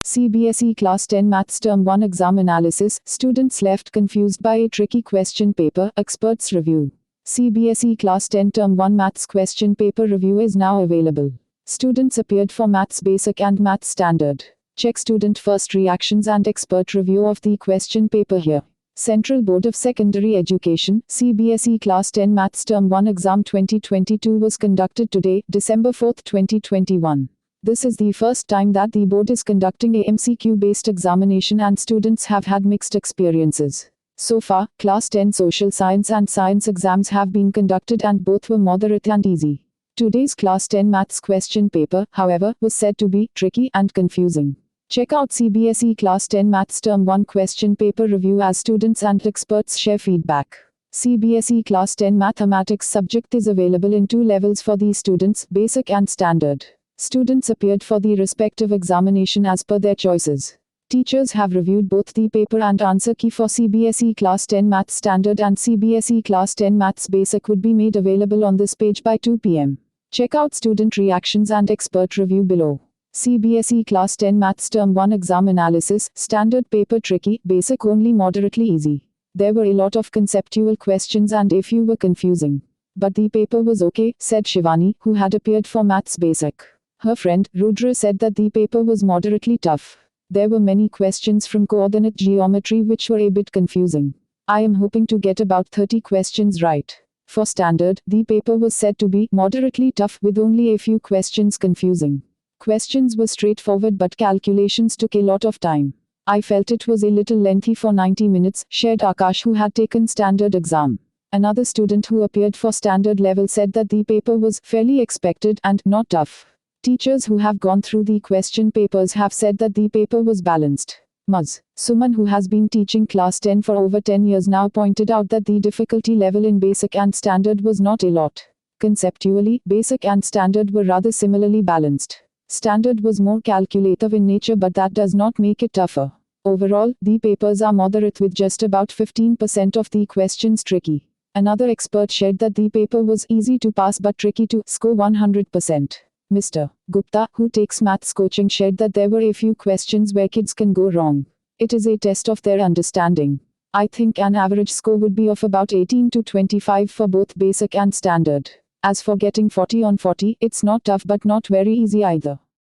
CBSE Class 10 Maths Term 1 Exam Analysis. Students left confused by a tricky question paper. Experts review. CBSE Class 10 Term 1 Maths question paper review is now available. Students appeared for Maths Basic and Maths Standard. Check student first reactions and expert review of the question paper here. Central Board of Secondary Education, CBSE Class 10 Maths Term 1 Exam 2022 was conducted today, December 4, 2021. This is the first time that the board is conducting a MCQ-based examination and students have had mixed experiences. So far, Class 10 Social Science and Science exams have been conducted and both were moderate and easy. Today's Class 10 Maths question paper, however, was said to be tricky and confusing. Check out CBSE Class 10 Maths Term 1 question paper review as students and experts share feedback. CBSE Class 10 Mathematics subject is available in 2 levels for the students, Basic and Standard. Students appeared for the respective examination as per their choices. Teachers have reviewed both the paper and answer key for CBSE Class 10 Maths Standard and CBSE Class 10 Maths Basic would be made available on this page by 2 p.m. Check out student reactions and expert review below. CBSE Class 10 Maths Term 1 Exam Analysis, Standard paper tricky, Basic only moderately easy. There were a lot of conceptual questions and a few were confusing. But the paper was okay, said Shivani, who had appeared for Maths Basic. Her friend, Rudra, said that the paper was moderately tough. There were many questions from coordinate geometry which were a bit confusing. I am hoping to get about 30 questions right. For Standard, the paper was said to be moderately tough with only a few questions confusing. Questions were straightforward but calculations took a lot of time. I felt it was a little lengthy for 90 minutes, shared Akash, who had taken Standard exam. Another student who appeared for Standard level said that the paper was fairly expected and not tough. Teachers who have gone through the question papers have said that the paper was balanced. Ms. Suman, who has been teaching Class 10 for over 10 years now, pointed out that the difficulty level in Basic and Standard was not a lot. Conceptually, Basic and Standard were rather similarly balanced. Standard was more calculative in nature, but that does not make it tougher. Overall, the papers are moderate with just about 15% of the questions tricky. Another expert shared that the paper was easy to pass but tricky to score 100%. Mr. Gupta, who takes maths coaching, shared that there were a few questions where kids can go wrong. It is a test of their understanding. I think an average score would be of about 18 to 25 for both Basic and Standard. As for getting 40 on 40, it's not tough but not very easy either.